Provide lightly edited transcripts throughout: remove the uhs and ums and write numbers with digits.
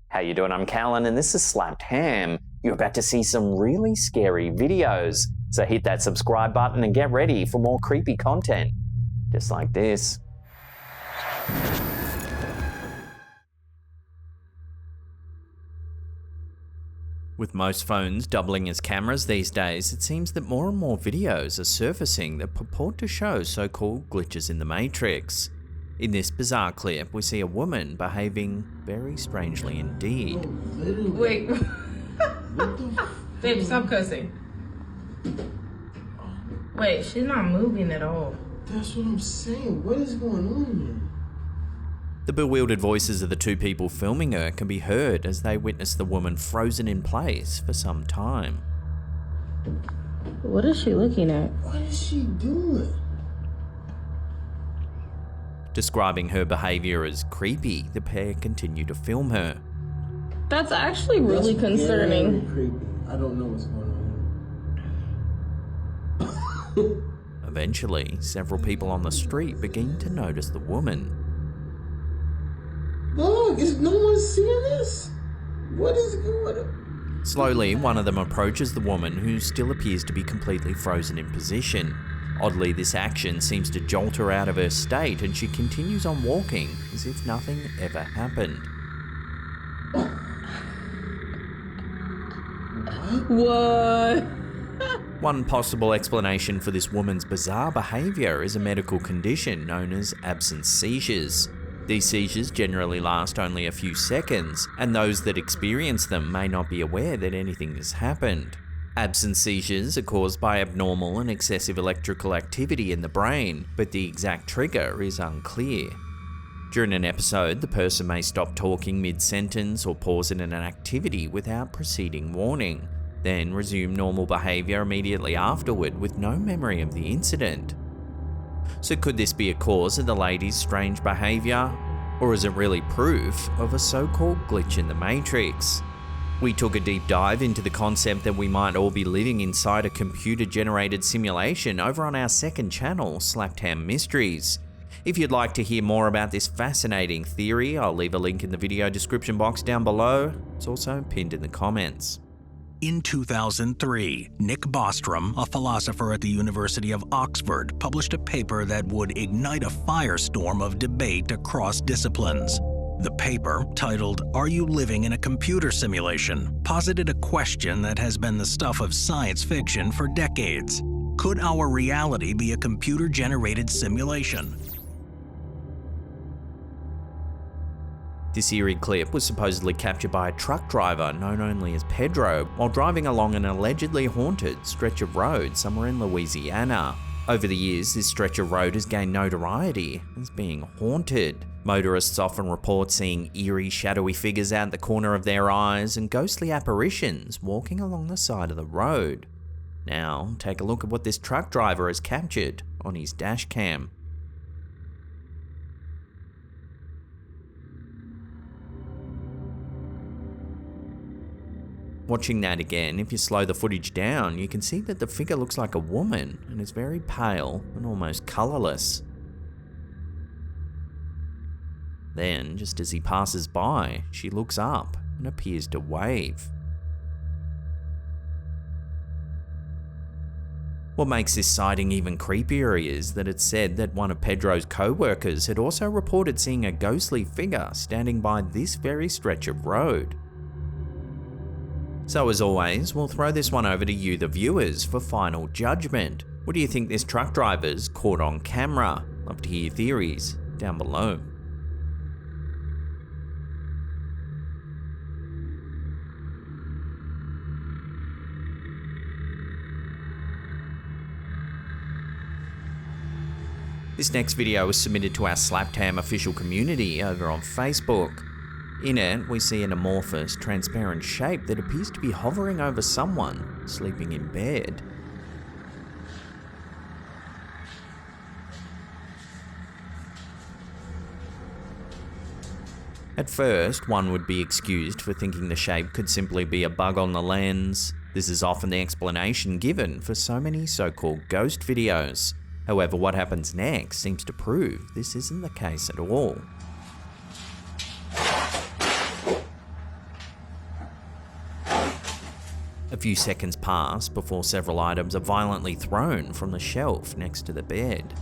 How you doing? I'm Callan and this is Slapped Ham. You're about to see some really scary videos. So hit that subscribe button and get ready for more creepy content. Just like this. With most phones doubling as cameras these days, it seems that more and more videos are surfacing that purport to show so-called glitches in the Matrix. In this bizarre clip, we see a woman behaving very strangely indeed. Wait. Babe, stop cussing. Wait, she's not moving at all. That's what I'm saying. What is going on here? The bewildered voices of the two people filming her can be heard as they witness the woman frozen in place for some time. What is she looking at? What is she doing? Describing her behaviour as creepy, the pair continue to film her. That's actually really concerning. Very creepy. I don't know what's going on. Eventually, several people on the street begin to notice the woman. Look, is no one seeing this? What is going on? Slowly, one of them approaches the woman, who still appears to be completely frozen in position. Oddly, this action seems to jolt her out of her state and she continues on walking as if nothing ever happened. What? One possible explanation for this woman's bizarre behaviour is a medical condition known as absence seizures. These seizures generally last only a few seconds, and those that experience them may not be aware that anything has happened. Absence seizures are caused by abnormal and excessive electrical activity in the brain, but the exact trigger is unclear. During an episode, the person may stop talking mid-sentence or pause in an activity without preceding warning, then resume normal behaviour immediately afterward with no memory of the incident. So could this be a cause of the lady's strange behaviour? Or is it really proof of a so-called glitch in the Matrix? We took a deep dive into the concept that we might all be living inside a computer-generated simulation over on our second channel, Slapped Ham Mysteries. If you'd like to hear more about this fascinating theory, I'll leave a link in the video description box down below. It's also pinned in the comments. In 2003, Nick Bostrom, a philosopher at the University of Oxford, published a paper that would ignite a firestorm of debate across disciplines. The paper, titled "Are You Living in a Computer Simulation?", posited a question that has been the stuff of science fiction for decades. Could our reality be a computer-generated simulation? This eerie clip was supposedly captured by a truck driver known only as Pedro while driving along an allegedly haunted stretch of road somewhere in Louisiana. Over the years, this stretch of road has gained notoriety as being haunted. Motorists often report seeing eerie, shadowy figures out the corner of their eyes and ghostly apparitions walking along the side of the road. Now, take a look at what this truck driver has captured on his dash cam. Watching that again, if you slow the footage down, you can see that the figure looks like a woman and is very pale and almost colourless. Then, just as he passes by, she looks up and appears to wave. What makes this sighting even creepier is that it's said that one of Pedro's co-workers had also reported seeing a ghostly figure standing by this very stretch of road. So as always, we'll throw this one over to you, the viewers, for final judgment. What do you think this truck driver's caught on camera? Love to hear your theories down below. This next video was submitted to our Slapped Ham official community over on Facebook. In it, we see an amorphous, transparent shape that appears to be hovering over someone sleeping in bed. At first, one would be excused for thinking the shape could simply be a bug on the lens. This is often the explanation given for so many so-called ghost videos. However, what happens next seems to prove this isn't the case at all. A few seconds pass before several items are violently thrown from the shelf next to the bed.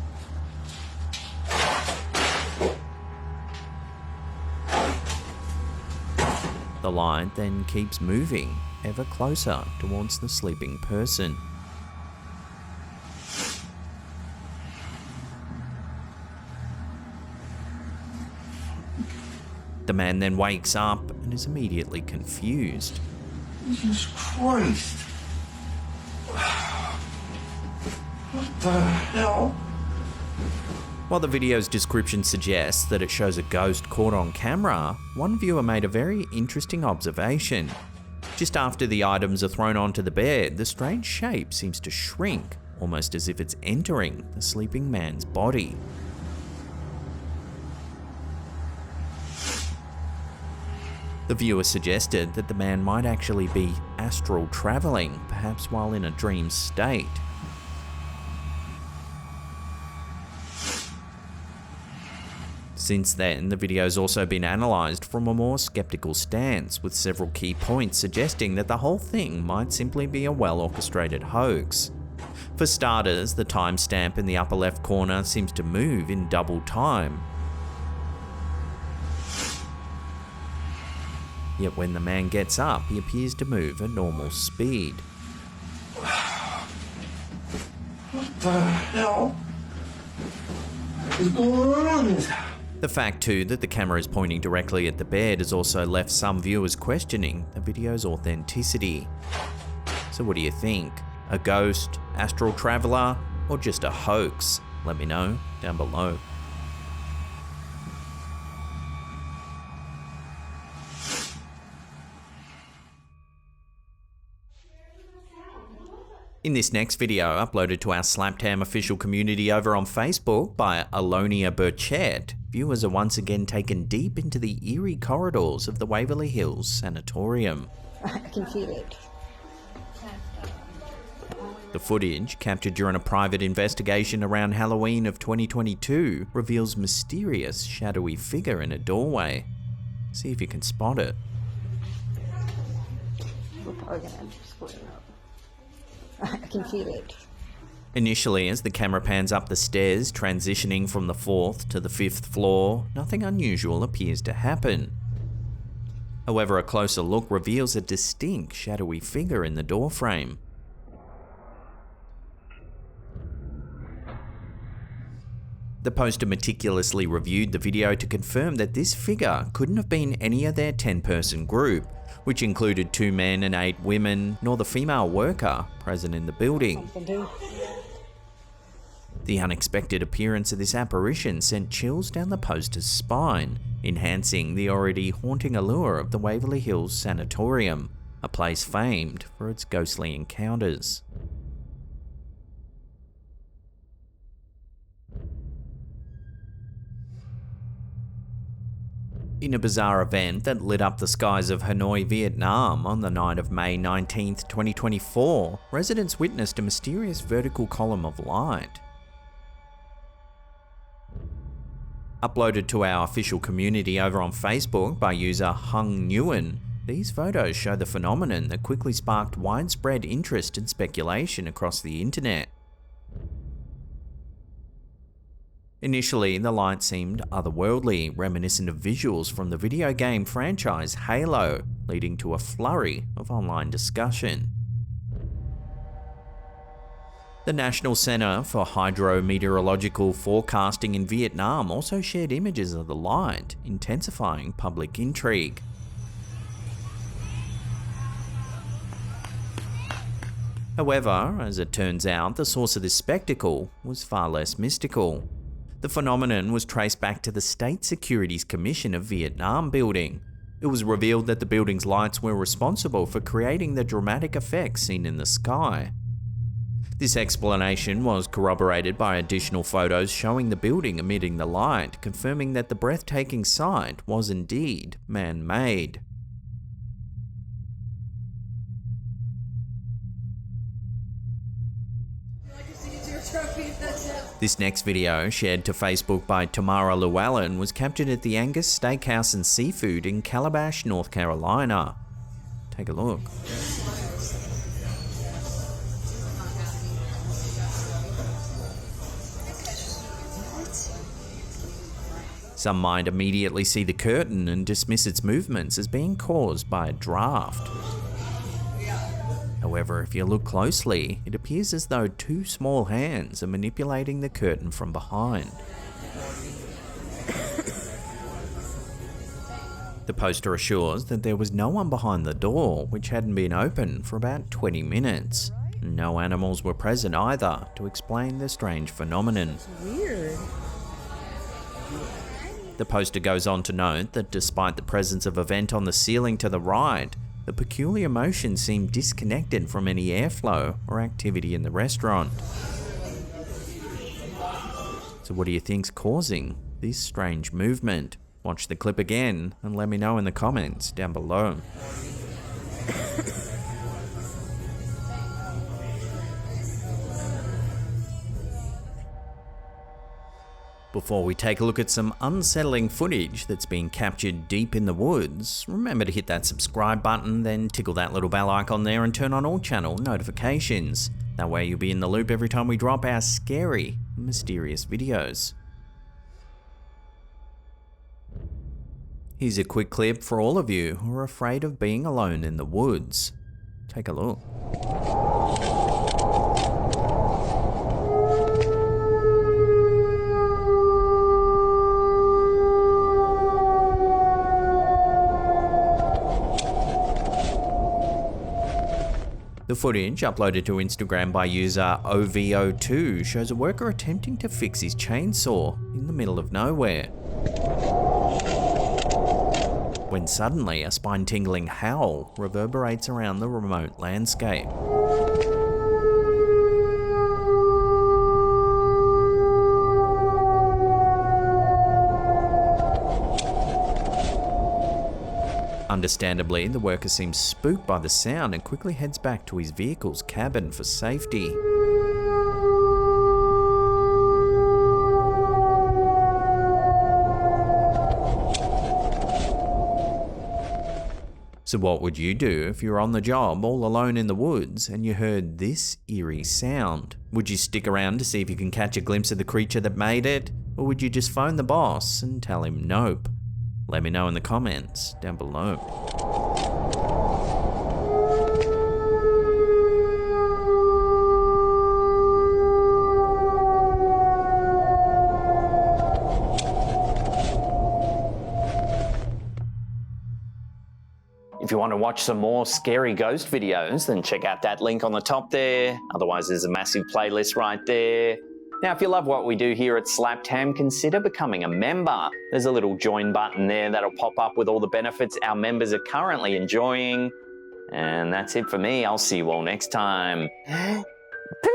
The light then keeps moving ever closer towards the sleeping person. The man then wakes up and is immediately confused. Jesus Christ. What the hell? While the video's description suggests that it shows a ghost caught on camera, one viewer made a very interesting observation. Just after the items are thrown onto the bed, the strange shape seems to shrink, almost as if it's entering the sleeping man's body. The viewer suggested that the man might actually be astral travelling, perhaps while in a dream state. Since then, the video's also been analysed from a more sceptical stance, with several key points suggesting that the whole thing might simply be a well-orchestrated hoax. For starters, the timestamp in the upper left corner seems to move in double time. Yet when the man gets up, he appears to move at normal speed. What the hell is going on in this house? The fact too that the camera is pointing directly at the bed has also left some viewers questioning the video's authenticity. So what do you think? A ghost, astral traveller, or just a hoax? Let me know down below. In this next video, uploaded to our Slaptam official community over on Facebook by Alonia Burchett, viewers are once again taken deep into the eerie corridors of the Waverly Hills Sanatorium. I can feel it. The footage, captured during a private investigation around Halloween of 2022, reveals mysterious, shadowy figure in a doorway. See if you can spot it. We're probably gonna end up splitting up. I can feel it. Initially, as the camera pans up the stairs, transitioning from the 4th to the 5th floor, nothing unusual appears to happen. However, a closer look reveals a distinct, shadowy figure in the doorframe. The poster meticulously reviewed the video to confirm that this figure couldn't have been any of their 10-person group, which included 2 men and 8 women, nor the female worker present in the building. The unexpected appearance of this apparition sent chills down the poster's spine, enhancing the already haunting allure of the Waverly Hills Sanatorium, a place famed for its ghostly encounters. In a bizarre event that lit up the skies of Hanoi, Vietnam on the night of May 19, 2024, residents witnessed a mysterious vertical column of light. Uploaded to our official community over on Facebook by user Hung Nguyen, these photos show the phenomenon that quickly sparked widespread interest and speculation across the internet. Initially, the light seemed otherworldly, reminiscent of visuals from the video game franchise Halo, leading to a flurry of online discussion. The National Center for Hydrometeorological Forecasting in Vietnam also shared images of the light, intensifying public intrigue. However, as it turns out, the source of this spectacle was far less mystical. The phenomenon was traced back to the State Securities Commission of Vietnam building. It was revealed that the building's lights were responsible for creating the dramatic effects seen in the sky. This explanation was corroborated by additional photos showing the building emitting the light, confirming that the breathtaking sight was indeed man-made. This next video, shared to Facebook by Tamara Llewellyn, was captured at the Angus Steakhouse and Seafood in Calabash, North Carolina. Take a look. Some might immediately see the curtain and dismiss its movements as being caused by a draft. However, if you look closely, it appears as though two small hands are manipulating the curtain from behind. The poster assures that there was no one behind the door, which hadn't been open for about 20 minutes. No animals were present either to explain the strange phenomenon. Weird. The poster goes on to note that despite the presence of a vent on the ceiling to the right, the peculiar motion seemed disconnected from any airflow or activity in the restaurant. So what do you think's causing this strange movement? Watch the clip again and let me know in the comments down below. Before we take a look at some unsettling footage that's been captured deep in the woods, remember to hit that subscribe button, then tickle that little bell icon there and turn on all channel notifications. That way you'll be in the loop every time we drop our scary, mysterious videos. Here's a quick clip for all of you who are afraid of being alone in the woods. Take a look. The footage, uploaded to Instagram by user OVO2, shows a worker attempting to fix his chainsaw in the middle of nowhere, when suddenly a spine-tingling howl reverberates around the remote landscape. Understandably, the worker seems spooked by the sound and quickly heads back to his vehicle's cabin for safety. So what would you do if you were on the job all alone in the woods and you heard this eerie sound? Would you stick around to see if you can catch a glimpse of the creature that made it? Or would you just phone the boss and tell him nope? Let me know in the comments down below. If you want to watch some more scary ghost videos, then check out that link on the top there. Otherwise, there's a massive playlist right there. Now, if you love what we do here at Slapped Ham, consider becoming a member. There's a little join button there that'll pop up with all the benefits our members are currently enjoying. And that's it for me. I'll see you all next time. Peace!